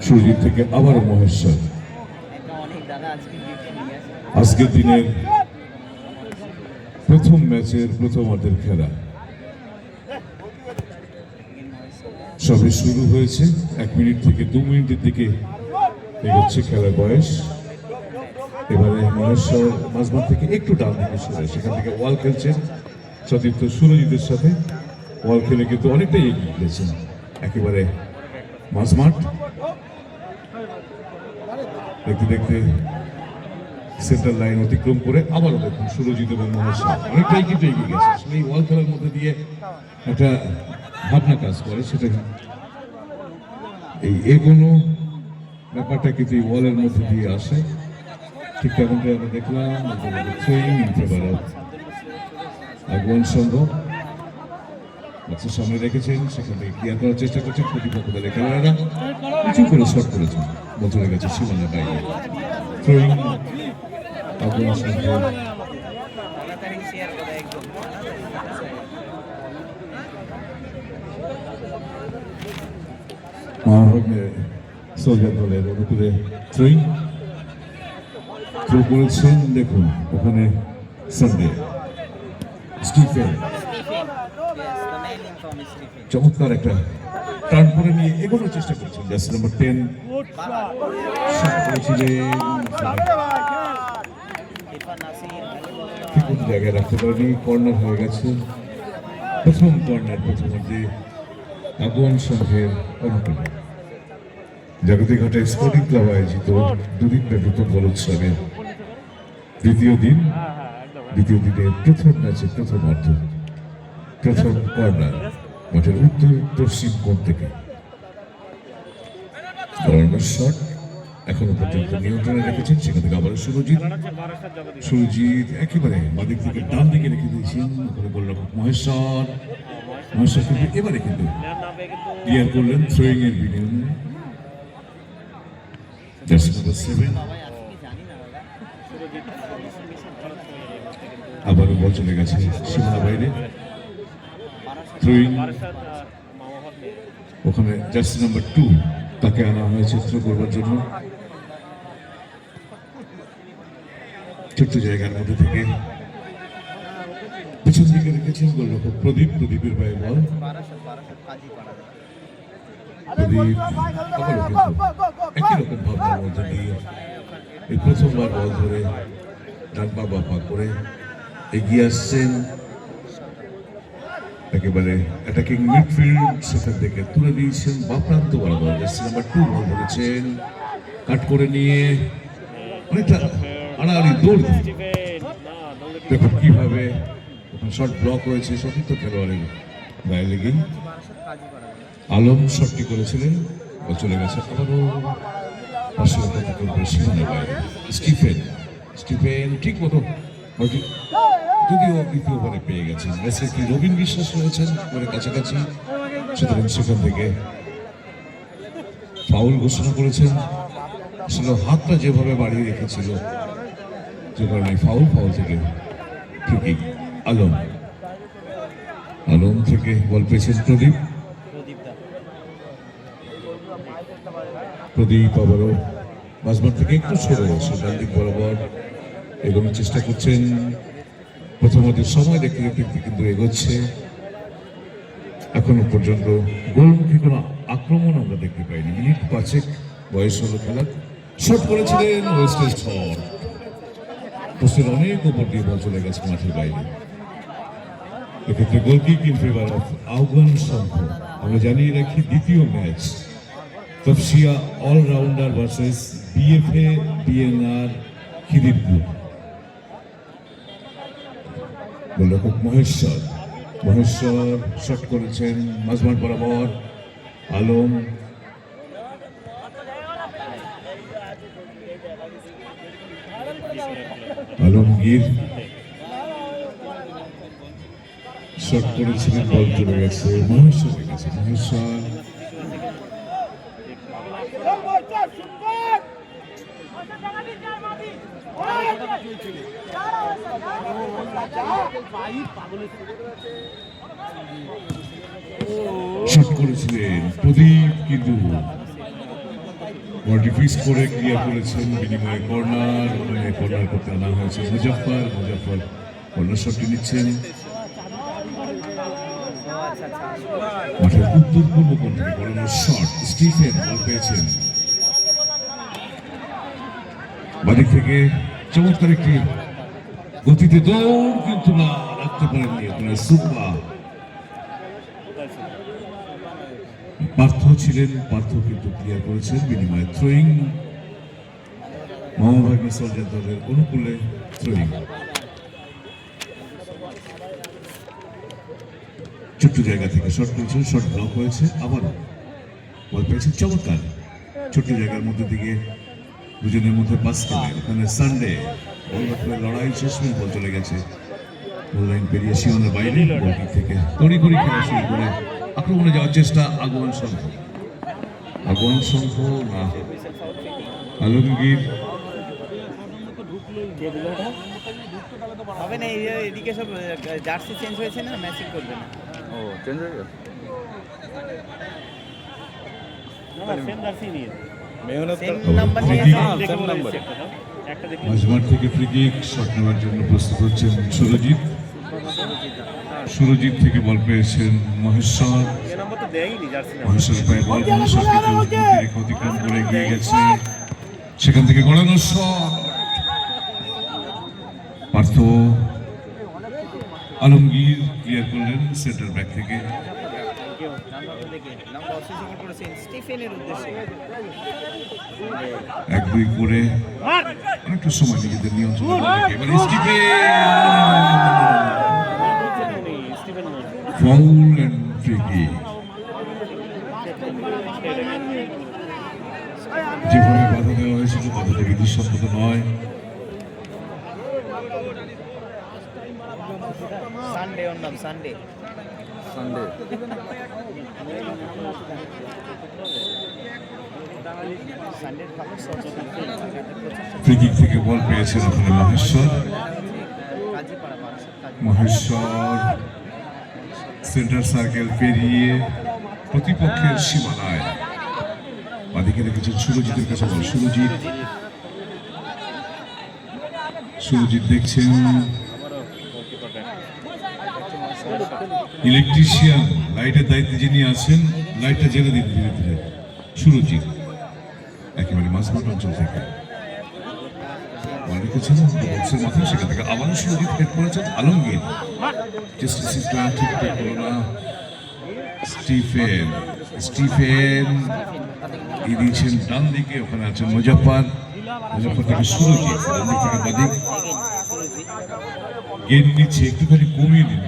সুরজিৎ থেকে আবারও মহেশ্বর। আজকের দিনের প্রথম ম্যাচের প্রথমার্ধের খেলা সবে শুরু হয়েছে। 1 মিনিট থেকে 2 মিনিটের দিকে এগোচ্ছে খেলার বয়স। এবারে মহেশ্বর মাঝমাঠ থেকে একটু ডান দিকে সরে সেখান থেকে ওয়াল খেলছেন সতীর্থ সুরজিতের সাথে। ওয়াল খেলে কিন্তু অনেকটাই এগিয়ে গিয়েছেন একেবারে মাঝমাঠ। দেখতে দেখতে সেন্টার লাইন অতিক্রম করে আবারও দেখুন সুরজিৎ এবং মহেশ্বর অনেকটাই কিন্তু এগিয়ে গেছে। আসলে এই ওয়াল খেলার মধ্যে দিয়ে একটা ভাবনা কাজ করে, সেটা এই এগোনো ব্যাপারটা কিন্তু এই ওয়ালের মধ্যে দিয়ে আসে। ঠিক তেমনটাই আমরা দেখলাম আগুয়ান সংঘ সামনে রেখেছেন, সেখান থেকে ক্লিয়ার করার চেষ্টা করছেন প্রতিপক্ষ দলের খেলোয়াড়রা। কিছু করে শট করেছেন, বল চলে গেছে সীমানার বাইরে। থ্রোয়িং আগুয়ান সংঘ। সোলজার দলের অনুকূলে থ্রোয়িং থ্রো করেছেন। দেখুন ওখানে সানডে স্টিফেন চমৎকার একটা টার্ন করে নিয়ে এগোনোর চেষ্টা করছেন। জার্সি নাম্বার 10 ঠিক জায়গায় রাখতে পারেনি, কর্নার হয়ে গেছে। প্রথম কর্নার প্রথমার্ধে আগুয়ান সংঘের অনুকূলে। জাগতিঘাটে স্পোর্টিং ক্লাব আয়োজিত দুদিন ব্যাপী ফুটবল উৎসবের দ্বিতীয় দিনের প্রথম ম্যাচের প্রথমার্ধ প্রথম কর্নার মাঠের উত্তর পশ্চিম কোণ থেকে। কর্নার শট এখনো পর্যন্ত নিয়ন্ত্রণে রেখেছেন, সেখান থেকে আবার সুরজিৎ একেবারে বাদিক থেকে ডান দিকে রেখে দিয়েছেন। ওখানে গোলরক্ষক মহেশ্বর কিন্তু এবারে কিন্তু ক্লিয়ার করলেন থ্রোয়িং এর বিনিময়ে। জার্সি নাম্বার 7 আবারও বল চলে গেছে সীমানা বাইরে। থ্রোয়িং ওখানে জার্সি নাম্বার 2 তাকে আনা হয়েছে থ্রো করবার জন্য। ছোট্ট জায়গার মধ্যে থেকে পিছন দিকে রেখেছেন গোলরক্ষক প্রদীপের পায়ে বল। প্রদীপ আবারও কিন্তু একই রকম ভাবনার মধ্যে দিয়ে এই প্রথমবার বল ধরে ডান পা বা পা করে এগিয়ে আসছেন একেবারে অ্যাটাকিং মিডফিল্ড। সেখান থেকে তুলে দিয়েছেন বা প্রান্ত বরাবর। জার্সি নাম্বার 2 বল ধরেছেন, কাট করে নিয়ে অনেকটা আড়াআড়ি দৌড়। দেখুন কিভাবে শট ব্লক হয়েছে সতীর্থ খেলোয়াড়ের গায়ে লেগে। আলম শটটি করেছিলেন, বল চলে গেছে আবারও সীমানার বাইরে। স্টিফেন ঠিক মতো যদিও দ্বিতীয় ওভারে পেয়ে গেছেন। কি রবিন বিশ্বাস রয়েছেন ওর কাছাকাছি, সুতরাং সেখান থেকে ফাউল ঘোষণা করেছেন। আসলে হাতটা যেভাবে বাড়িয়ে রেখেছিল যে কারণে ফাউল থেকে ঠিকই আলম থেকে বল পেয়েছেন প্রদীপ আবারও মাঝমাঠ থেকে একটু সরে এসে ডান দিক বরাবর এগোনোর চেষ্টা করছেন। প্রথমার্ধের সময় দেখতে কিন্তু এগোচ্ছে। এখনো পর্যন্ত গোলমুখী কোনো আক্রমণ আমরা দেখতে পাইনি। মিনিট 5 বয়স হলো খেলা। শট করেছিলেন ওয়েস্টের শট, পোস্টের অনেক উপর দিয়ে বল চলে গেছে মাঠের বাইরে। এক্ষেত্রে goal kick in favour of Afghan সংঘ। আমরা জানিয়ে রাখি দ্বিতীয় ম্যাচ তফসিয়া allrounder versus BFA BNR Khidirpur. গোলরক্ষক মহেশ্বর শট করেছেন মাঝমাঠ বরাবর। আলমগীর শট করেছিলেন, বল চলে গেছে মহেশ্বর। শট করেছিলেন প্রদীপ, কিন্তু বলটি ফিক্স করে ক্লিয়ার করেছেন। বিনিময়ে কর্নার করতে আনা হয়েছে মুজাফফর। কর্নার শটটি নিচ্ছেন। মাঠের উত্তর পূর্ব কোণ থেকে করানোর শট, স্টিফেন বল পেয়েছেন। বাদিক থেকে চমৎকার একটি গতিতে দৌড়, কিন্তু না রাখতে পারেননি আপনার সুপা। পার্থ ছিলেন, পার্থ কিন্তু ক্লিয়ার করেছেন। বিনিময়ে থ্রোয়িং, মহাভাগ্য সলজার দলের অনুকূলে থ্রোয়িং। ছোট্ট জায়গা থেকে শট করেছেন, শট ব্লক হয়েছে, আবারও বল পেয়েছেন। চমৎকার ছোট্ট জায়গার মধ্যে দিকে দুজনের মধ্যে পাস করে ওখানে সানডে লড়াই শেষমেশ বল চলে গেছে গোল লাইন পেরিয়ে সীমানার বাইরে। গোল কিক থেকে তড়িঘড়ি খেলা শুরু করে আক্রমণে যাওয়ার চেষ্টা আগুয়ান সংঘ না আলমগীর। হবে না, এদিকে সব জার্সি চেঞ্জ হয়েছে না, ম্যাচিং করবে না। ও চেঞ্জ হয়ে গেছে। মাঝমাঠ থেকে ফ্রি কিক শট নেওয়ার জন্য প্রস্তুত হচ্ছেন সুরজিৎ থেকে বল পেয়েছেন মহেশ্বর। পায়ে বল অতিক্রম করে এগিয়ে গেছে, সেখান থেকে গড়ানো শট। পার্থ আলমগীর ক্লিয়ার করলেন সেন্টার ব্যাক থেকে। এক দুই করে অনেকটা সময় নিজেদের নিয়ন্ত্রণ ফাউল এন্ড ফ্রি কিক। যেভাবে বাধা দেওয়া হয়েছিল বাধাটা বিধিসম্মত নয়। ফ্রি কিক থেকে বল পেয়েছেন ওখানে মহেশ্বর সেন্টার সার্কেল পেরিয়ে প্রতিপক্ষের সীমানায় বাদিকে রেখেছেন সুরজিতের কাছে বল। সুরজিৎ দেখছেন ইলেকট্রিশিয়ান, লাইটের দায়িত্বে যিনি আছেন, লাইটটা জেলে দিন ধীরে ধীরে। সুরজিৎ একেবারে মাঝমাঠ অঞ্চল থেকে বল রেখেছেন বক্সের মাথায়, সেখান থেকে আবারও সুরজিৎ হেড করেছেন আলমগীর। জাস্টিসটা ঠিকঠাক হলো না। স্টিফেন দিয়েছেন ডান দিকে, ওখানে আছেন মুজাফফর থেকে সুরজিৎ, ডান দিক থেকে বাদিক গেট নিচ্ছে, একটুখানি কমিয়ে দিন।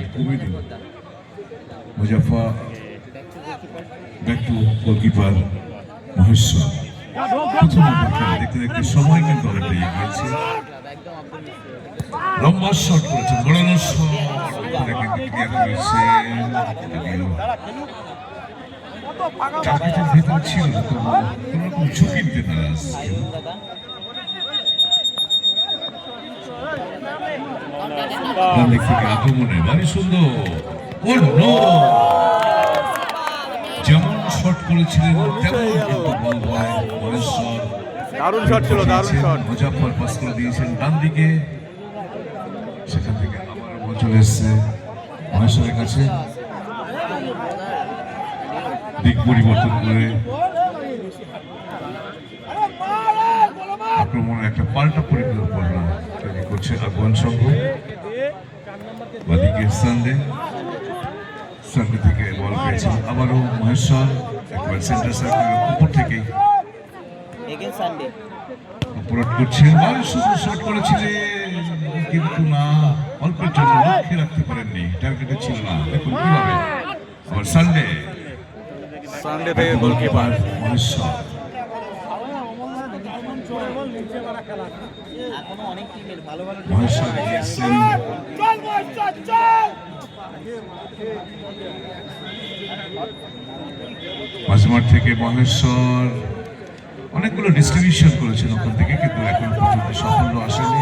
Muzaffar back to goalkeeper Maheshwar. দেখতে দেখতে সময় কিন্তু অনেকটা এগিয়েছে। লম্বা শট করেছেন, গড়ানো শট কিন্তু ক্লিয়ার করেছেন। টার্গেটের ভেতর ছিল, তবু কোনো রকম ঝুঁকি নিতে নারাজ। থেকে আক্রমণে মানে সুন্দর যেমন শট করেছিলেন তেমন কিন্তু বল হয় মহেশ্বর। দারুণ শট ছিল, দারুণ শট। মুজাফফর পাস করে দিয়েছেন ডান দিকে, সেখান থেকে আবার বল চলে এসছে মহেশ্বরের কাছে। দিক পরিবর্তন করে আক্রমণের একটা পাল্টা পরিকল্পনা তৈরি করছে আগুয়ান সংঘ। বাদিকে সানডে থেকে বল পেয়েছেন আবারও মহেশ্বর, একবার সেন্টার সার্কেলের উপর থেকে অপরাধ করছেন। সুন্দর শট করেছিলেন, কিন্তু না, অল্পের জন্য লক্ষ্যে রাখতে পারেননি, টার্গেটে ছিল না। দেখুন কিভাবে আবার সানডে থেকে গোলকিপার মহেশ্বর। মহেশ্বর এগিয়েছেন, মাঝমাঠ থেকে মহেশ্বর অনেকগুলো ডিস্ট্রিবিউশন করেছেন ওখান থেকে, কিন্তু এখন পর্যন্ত সাফল্য আসেনি।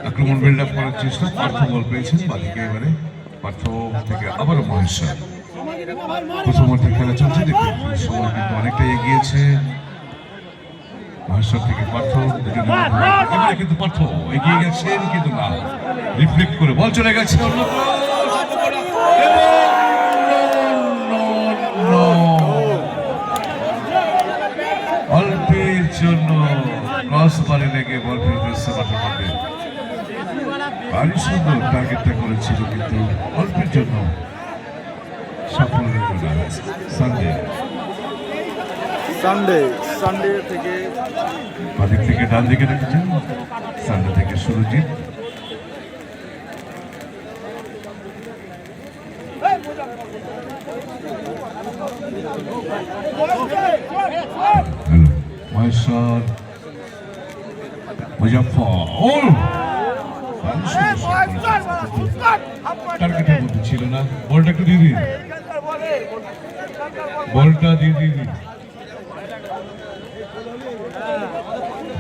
আক্রমণ বিল্ড আপ করার চেষ্টা, পার্থ বল পেয়েছেন বাদিকে, এবারে পার্থ থেকে আবারও মহেশ্বর। প্রথমার্ধের খেলা চলছে, দেখুন সময় কিন্তু অনেকটা এগিয়েছে। মহেশ্বর থেকে পার্থ, এবারে কিন্তু পার্থ এগিয়ে গেছেন, কিন্তু না, রিফ্লেক্ট করে বল চলে গেছে অন্যত্র। অল্পের জন্য ক্রস বারে লেগে বল ফেরত এসছে মাঠের মধ্যে। ভারী সুন্দর টার্গেটটা করেছিল, কিন্তু অল্পের জন্য সাফল্য হলো না। সানডে থেকে বাদিক থেকে ডান দিকে রেখেছেন, সানডে থেকে সুরজিৎ। মহেশ্বর, মুজাফফর টার্গেটের মধ্যে ছিল না। বলটা একটু দিয়ে দিন, বলটা দিয়ে দিন।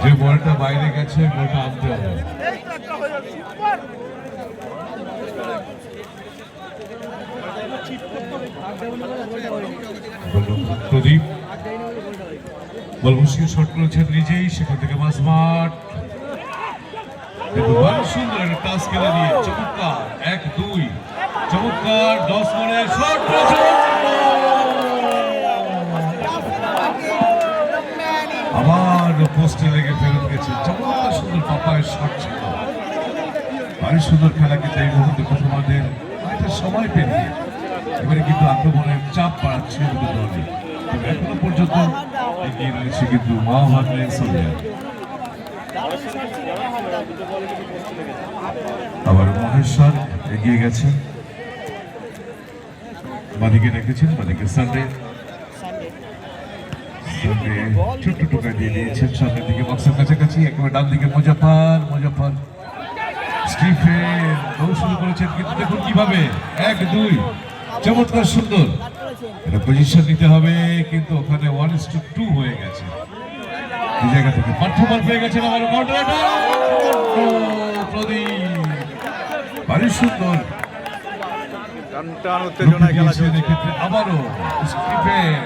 যে বলটা বাইরে গেছে বলটা আনতে হবে। প্রদীপ বল মুশকিল শট করেছেন নিজেই, সেখান থেকে মাঝমাঠ সুন্দর একটা টাচ খেলে নিয়ে চমৎকার 1-2 চমৎকার 10 মনে শট আবার পোস্টে লেগে ফেরত গেছে। চমৎকার সুন্দর পাপায়ের শট ছিল, ভারী সুন্দর খেলা। কিন্তু এই মুহূর্তে প্রথমার্ধের একটা সময় পেরিয়ে এবারে কিন্তু আক্রমণের চাপ বাড়াচ্ছে দুটো দলই। তবে এখনো পর্যন্ত এগিয়ে রয়েছে কিন্তু মহাভাগ্যের সোলিয়া। আবার মহেশ্বর এগিয়ে গেছে, বাদিকে রেখেছেন, বাদিকে সানডে ছোট্ট টোকা দিয়ে দিয়েছেন সামনের দিকে বক্সের কাছাকাছি। একেবারে ডান দিকে মুজাফফর স্টিফেন গোল শুরু করেছেন, কিন্তু দেখুন কিভাবে 1-2 চমৎকার সুন্দর এটা পজিশন নিতে হবে, কিন্তু ওখানে 1:2 হয়ে গেছে। এই জায়গা থেকে পার্থ বল পেয়ে গেছেন, আবার প্রদীপ ভারী সুন্দর টান উত্তেজনায় খেলা চলছে। আবারও স্টিফেন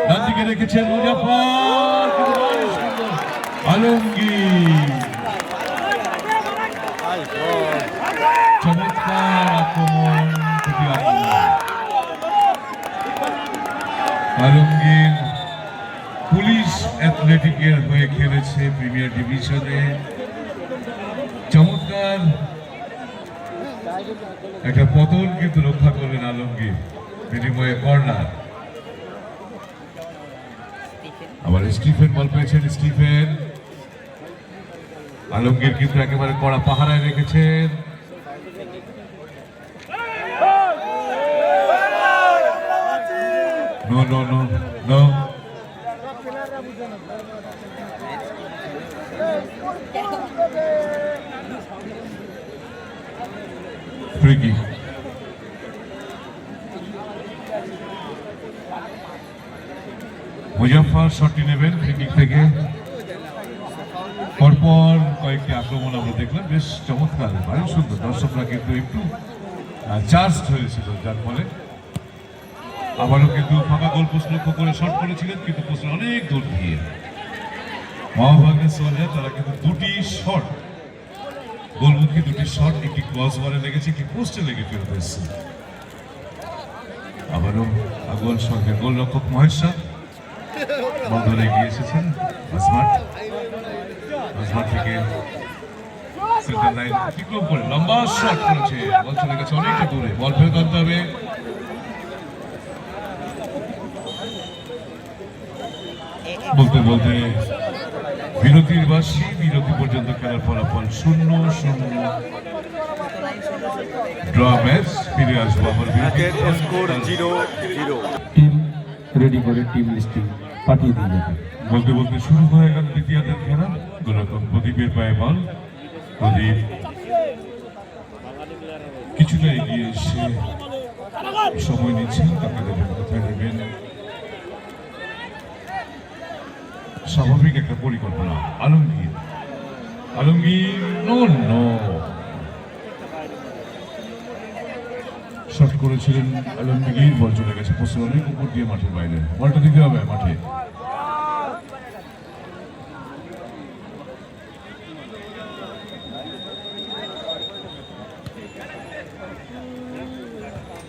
ডান দিকে রেখেছেন মুজাফফর, আলমগীর চমৎকার আক্রমণ। আলমগীর পুলিশ অ্যাথলেটিকের হয়ে খেলেছে প্রিমিয়ার ডিভিশনে। চমৎকার একটা পতন কিন্তু রক্ষা করলেন আলমগীর, বিনিময়ে কর্নার। আবার স্টিফেন বল পেয়েছেন, স্টিফেন আলমগীর কিন্তু একেবারে কড়া পাহারায় রেখেছেন। No no no no free kick. Muzaffar শটটি নেবেন ফ্রি কিক থেকে। পরপর কয়েকটি আক্রমণ আমরা দেখলাম, বেশ চমৎকার, ভারী সুন্দর। দর্শকরা কিন্তু একটু চার্জ হয়েছিল, যার ফলে আবারও কিন্তু ফাঁকা গোল পোস্ট লক্ষ্য করে শট করেছিলেন, কিন্তু পোস্ট অনেক দূর দিয়ে মহাভাগ্যের সোলিয়া তারা কিন্তু দুটি শট, গোলমুখী দুটি শট, একটি ক্রসবারে লেগেছে, একটি পোস্টে লেগে ফেরত এসেছে। আবারও গোল সঙ্গে গোলরক্ষক মহেশ্বর বল ধরে এগিয়ে এসেছেন। মাঝমাঠ থেকে সেন্টার লাইন অতিক্রম করে লম্বা শট করেছে, বল চলে গেছে অনেকটা দূরে, বল ফেরত আনতে হবে। বলতে বলতে বিরতির বাসী, বিরতি পর্যন্ত খেলার ফলাফল 0-0 ড্র ম্যাচ। ফিরে আসবো আবার স্কোর 0-0। টিম রেডি করে টিম লিস্টিং পাঠিয়ে দিয়ে যাবে। বলতে বলতে শুরু হয়ে গেল দ্বিতীয়ার্ধের খেলা। গোলরক্ষক প্রদীপের পায়ে বল, প্রদীপ কিছুটা এগিয়ে এসে সময় নিচ্ছেন, কাকে দেবেন কোথায় দেবেন, স্বাভাবিক একটা পরিকল্পনা। আলমগীর নো শট করেছিলেন আলমগীর, বল চলে গেছে পোস্টের অনেক উপর দিয়ে মাঠের বাইরে। বলটা দিতে হবে মাঠে।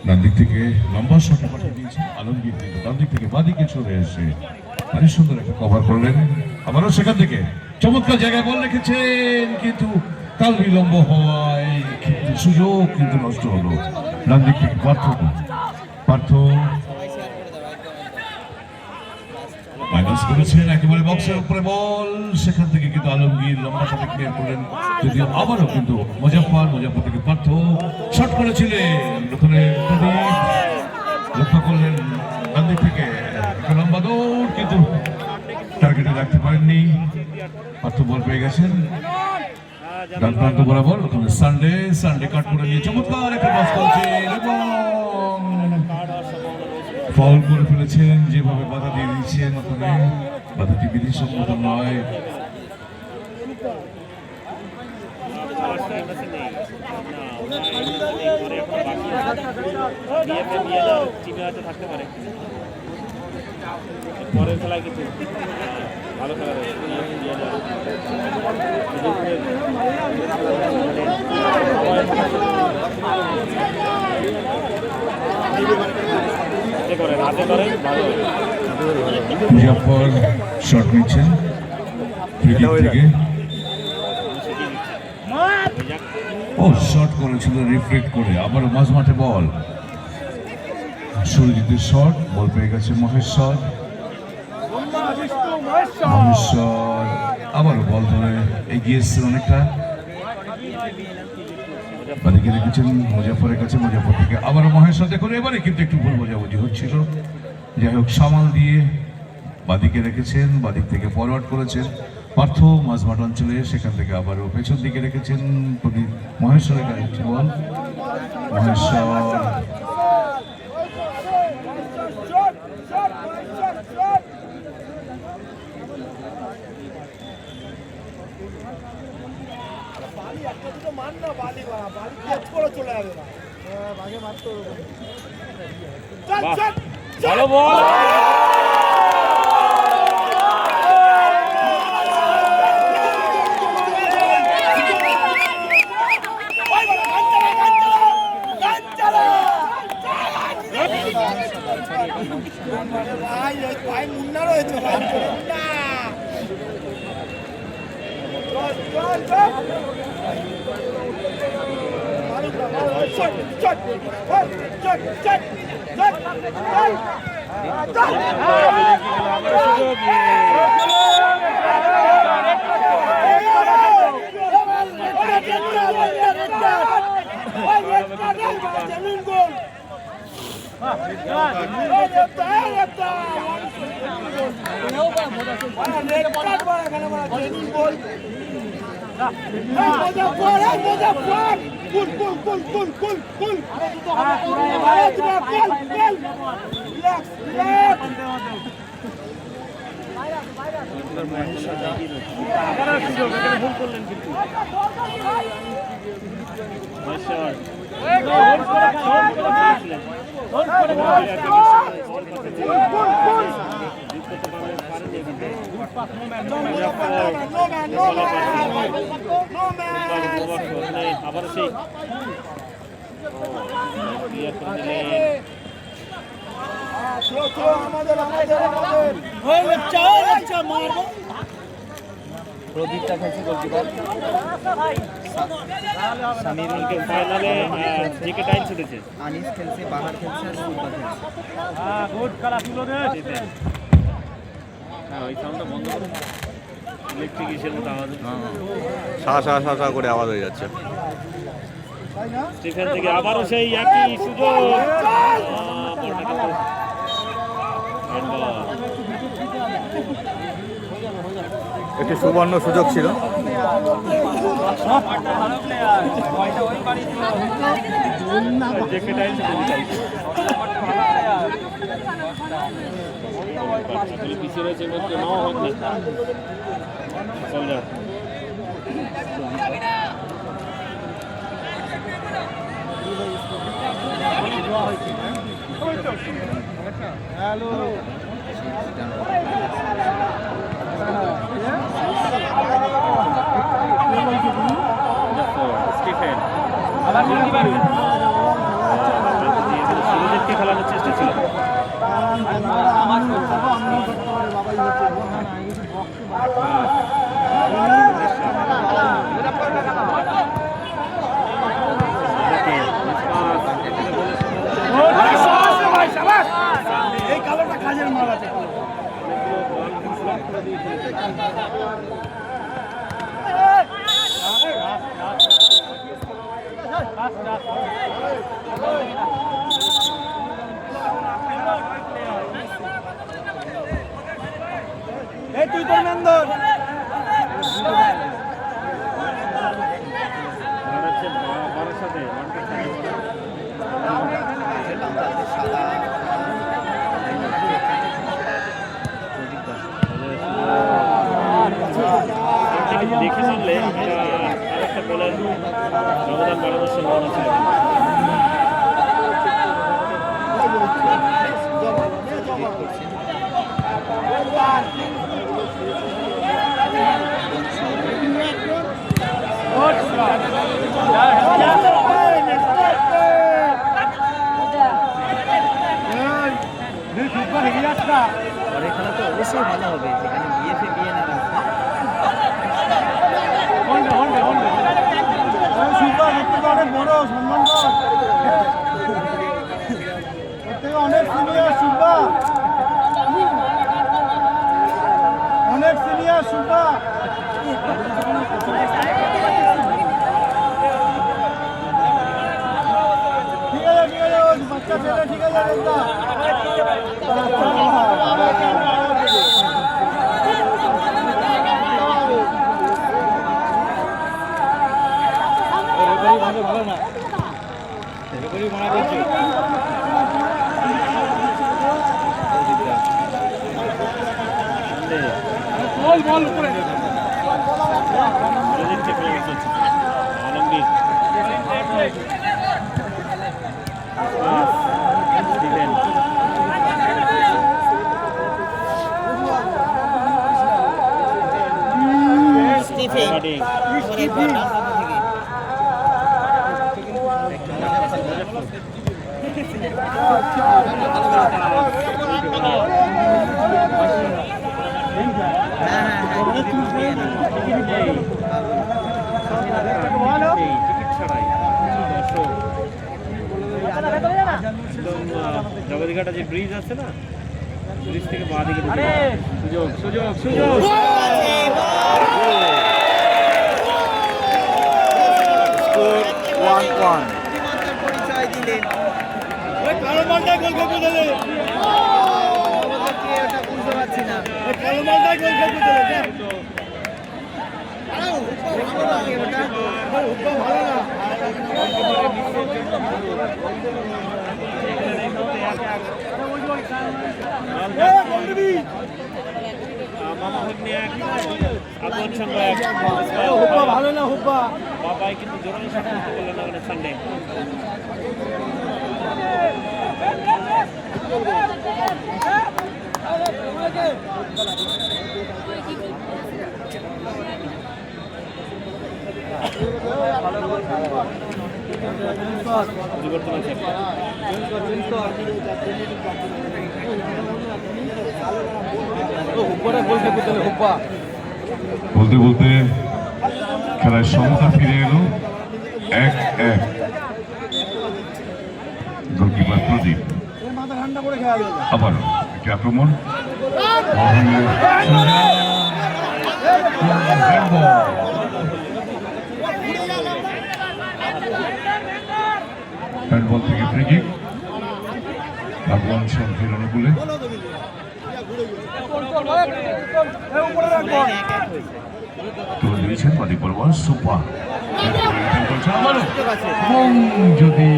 ডান দিক থেকে লম্বা শটে পাঠিয়ে দিয়েছেন আলমগীর, কিন্তু ডান দিক থেকে বাদিকে চলে এসে অনেক সুন্দর একটা কভার করলেন। আবারও সেখান থেকে চমৎকার জায়গায় বল রেখেছেন, কিন্তু কাল বিলম্ব হওয়ায় কিন্তু সুযোগ কিন্তু নষ্ট হলো। ডান দিক থেকে পার্থ মাইনাস করেছেন একেবারে বক্সের উপরে বল, সেখান থেকে কিন্তু আলমগীর লম্বা শটে ক্লিয়ার করলেন। যদিও আবারও কিন্তু মুজাফফর থেকে পার্থ শট করেছিলেন, ওখানে লক্ষ্য করলেন ডান দিক থেকে একটা লম্বা দৌড়, কিন্তু টার্গেটে রাখতে পারেননি। পার্থ বল পেয়ে গেছেন ডান প্রান্ত বরাবর, ওখানে সানডে কাট করে নিয়ে চমৎকার একটা পাস করেছেন এবং ফাউল করে ফেলেছেন। যেভাবে বাধা দিয়ে দিয়েছেন ওখানে বাধাটি বিধিসম্মত নয়। পরের খেলায় কিছু ভালো খেলা মুজাফফর শট নিচ্ছেন থেকে, ও শট করেছিল রিফ্লেক্ট করে, আবার মাঝ মাঠে বল। সুরজিতের শট, বল পেয়ে গেছে মহেশ্বর, আবারও বল ধরে এগিয়ে এসছেন অনেকটা। বাদিকে রেখেছেন মুজাফফরের কাছে, মুজাফফর থেকে আবারও মহেশ্বর। দেখুন এবারে কিন্তু একটু ভুল বোঝাবুঝি হচ্ছিল, যাই হোক সামাল দিয়ে বাদিকে রেখেছেন, বাদিক থেকে ফরওয়ার্ড করেছেন পার্থ মাঝমাঠ অঞ্চলে, সেখান থেকে আবারও পেছন দিকে রেখেছেন মহেশ্বরের কাছে বল। মহেশ্বর ভালো বল। মুন্না রয়েছে ভুল করলেন কিন্তু আবার সেই প্রদীপটা খেলছে গোলকিপার, সামিরুলকে ফাইনালে জিকে টাইম ছুটেছে। আনিস খেলছে, বাহার খেলছে আর সুলতান খেলছে। গুড খেলা ছিল রে। হ্যাঁ ওই সাউন্ডটা বন্ধ করুন, ইলেকট্রিক ইসের মতো আওয়াজ সা করে আওয়াজ হয়ে যাচ্ছে। স্টিফেন থেকে আবারও সেই একই সুযোগ, একটি সুবর্ণ সুযোগ ছিল। পিছিয়ে রয়েছে নাও হোক না, চল যাও। স্টিফেন সুরজিৎকে খেলানোর চেষ্টা ছিল। এই কালোটা কাজের মাল আছে। এই তুই তোর নন্দন সাথে দেখে জানলে আরেকটা বলার অবদান বাড়ানোর সম্ভাবনা ছিল। পরের খেলা তো অবশ্যই ভালো হবে, যেখানে বিএফএ বিয়ে না অনেক বড় সম্মান অনেক সিনিয়র সুব্বা, অনেক সিনিয়র সুব্বা। ঠিক আছে বাচ্চা ছেলে, ঠিক আছে ভালো না মানা করছে। বল উপরে আলমগীর স্টিফেন স্টিফেন জগদীঘাটা যে ব্রিজ আছে না, ব্রিজ থেকে বাঁ দিকে সুযোগ সুযোগ সুযোগ স্কোর 1-1। পরিচয় দিলেন কালো মালটায় গোল খেতে দিলে, ওটা বুঝতে পারছি না। কালো মালটায় গোল খেতে দিলে। ভালো না হুব্বা বাবাই কিন্তু জোরালো সাথে করলেন না মানে সানডে। পরিবর্তন আছে। বলতে বলতে খেলায় সমতা ফিরে এলো 1-1। গোলকিপার প্রদীপ আবার একটি আক্রমণ, হ্যান্ডবল থেকে ফ্রি কিক, ভগবান শঙ্খের অনুকূলে। তুলে দিয়েছেন বাদি পরোয়া সুপার, এবং যদি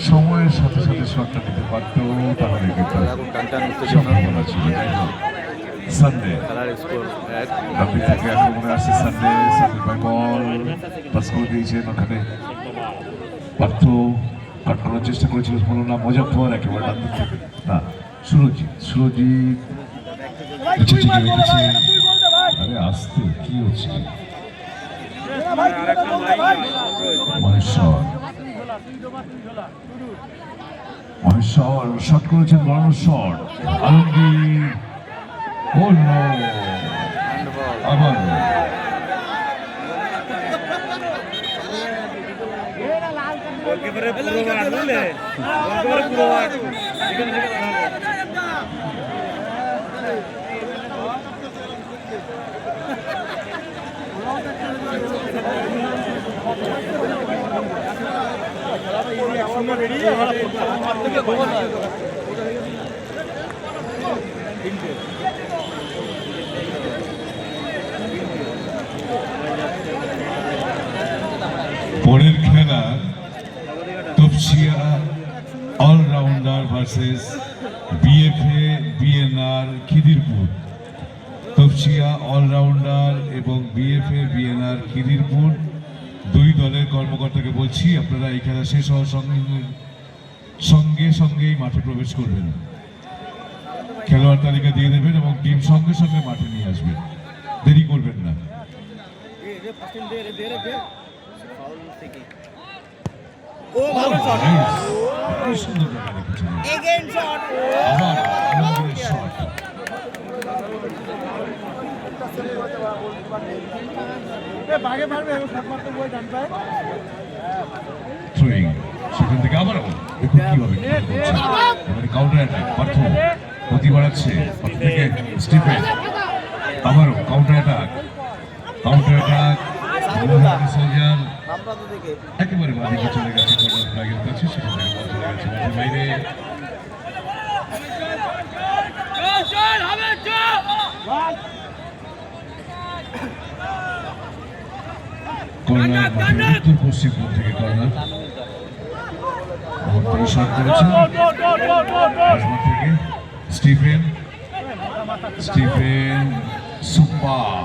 সময়ের সাথে সাথে শটটা দিতে পারত তাহলে কিন্তু সম্ভাবনা ছিল। সানডে রাব্বি থেকে আক্রমণে আসছে সানডে, সানডে বাই বল পাস করে দিয়েছেন ওখানে পার্থ কাট করার চেষ্টা করেছিল, হলো না। মুজাফফর একেবারে ডান দিক থেকে, না সুরজিৎ নিচে চিকে রেখেছে। আরে আসতে কি হচ্ছে? মহেশ্বর শট করেছেন, বড় শট। আলমগীর, ও নো, আবার গোলকিপারের পুরো মাঠ, বুঝলে? গোলকিপারের পুরো মাঠ। এখানে থেকে পরের খেলা Tapsia allrounder versus BFA BNR Khidirpur. Tapsia allrounder এবং বিএফএ বিএনআর খিদিরপুর দুই দলের কর্মকর্তাকে বলছি, আপনারা এই খেলা শেষ হওয়ার সঙ্গেই মাঠে প্রবেশ করবেন। খেলোয়াড় তালিকা দিয়ে দেবেন এবং টিম সঙ্গে সঙ্গে মাঠে নিয়ে আসবেন, দেরি করবেন না। ও ভালো শট, কি সুন্দর জায়গা রেখেছেন। এগেইন শট, আবার আলমগীরের শট। থ্রোয়িং, সেখান থেকে আবার দেখুন কিভাবে এবারে কাউন্টার অ্যাটাক। পার্থ গতি বাড়াচ্ছে, পার্থ থেকে স্টিফেন, আবারও কাউন্টার অ্যাটাক। সোলজার একেবারে বাদিকে চলে গেছে কর্নার ফ্ল্যাগের কাছে, সেখান থেকে বল চলে গেছে মাঠের বাইরে। কর্নার মাঠের উত্তর পশ্চিম কোণ থেকে কর্নার শট করেছেন থেকে স্টিফেন সুপার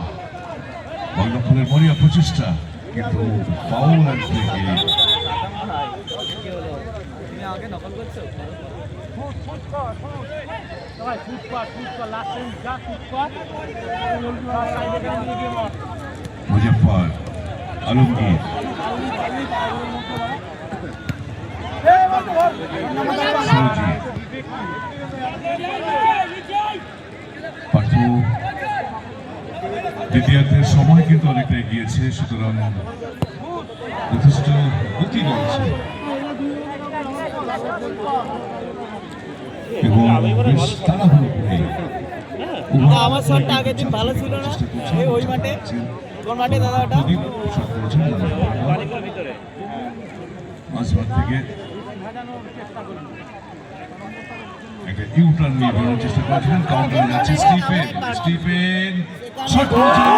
বল দখলের মরিয়া প্রচেষ্টা, কিন্তু ফাউল আর মুজাফফর, আলমগীর, পার্থ। দ্বিতীয়ার্ধের সময় কিন্তু অনেকটা এগিয়েছে, সুতরাং যথেষ্ট গতি রয়েছে এবং বেশ তাড়াহুড়ো করে। আমার শটটা আগের দিন ভালো ছিল না, ওই মাঠে, কোন মাঠে দাদা ওটা? শট করেছেন ভিতরে মাঝমাঠ থেকে একটা ইউটার্ন নিয়ে বেরোনোর চেষ্টা করেছিলেন, কাউন্টারে যাচ্ছে স্টিফেন শট করেছেন।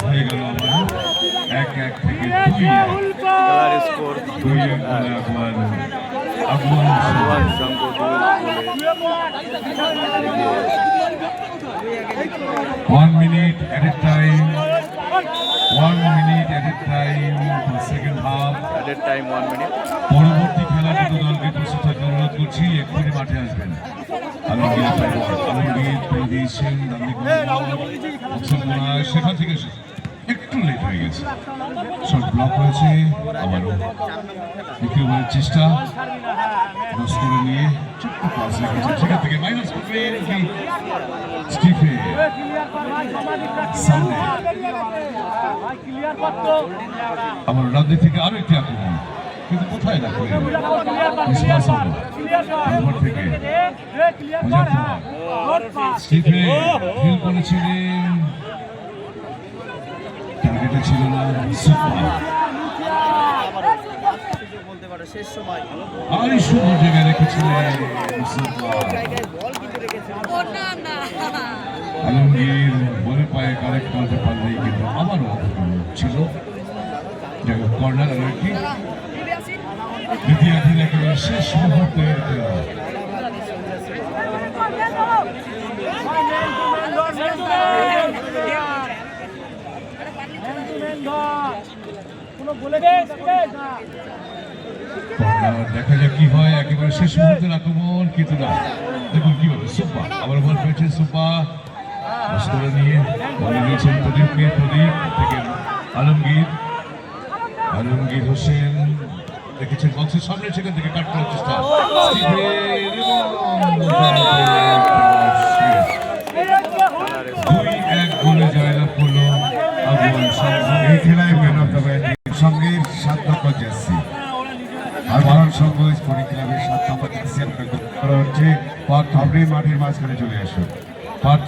হয়ে গেল আবার 1-1 থেকে 2-1। খেলার স্কোর 2-1 বলে আগুয়ান Shankar 1 minute at a time. 1 minute at a time for second half. Added time 1 minute. পরবর্তী খেলার জন্য দলকে প্রস্তুত থাকতে অনুরোধ করছি, এক্ষুনি মাঠে আসবেন। আলমগীর পেয়ে দিয়েছেন সেখান থেকে একটু লেট হয়ে গেছে, শট ব্লক হয়েছে। আবারও দ্বিতীয়বারের চেষ্টা ক্রস করে নিয়ে ছোট্ট পাস রেখেছে, সেখান থেকে মাইনাস করবে স্টিফেন সামনে। আমার ডানদিক থেকে আরো একটি আক্রমণ, কিন্তু কোথায় না করে থেকে স্টিফেন ফিল করেছিলেন, টার্গেটে ছিল না। আর সুন্দর জায়গায় রেখেছিলেন আলমগীর, বলে পায়ে কারেক্ট করতে পারলেই কিন্তু আবারও ছিল। কর্নার আর একটি দ্বিতীয়ার্ধের একেবারে শেষ মুহূর্তের খেলা। দেখা যাক কি হয়, একেবারে শেষ মুহূর্তের আক্রমণ কিন্তু না, দেখুন কিভাবে সুপা আবার বল পেয়েছেন, সুপা করে নিয়ে বলে নিয়েছেন প্রদীপকে, প্রদীপ থেকে আলমগীর হোসেন দেখেছেন বক্সের সামনে, সেখান থেকে কাট করার চেষ্টা, দুই এক গোলে জয়লাভ করলো আগুন সংঘ। এই খেলায় ম্যান অফ দ্য ম্যাচ সঙ্গের 7 নম্বর জার্সি আর ভারত সংঘ স্পোর্টিং ক্লাবের 7 নম্বর জার্সি করা হচ্ছে। পার্থ, আপনি মাঠের মাঝখানে চলে আসুন। পার্থ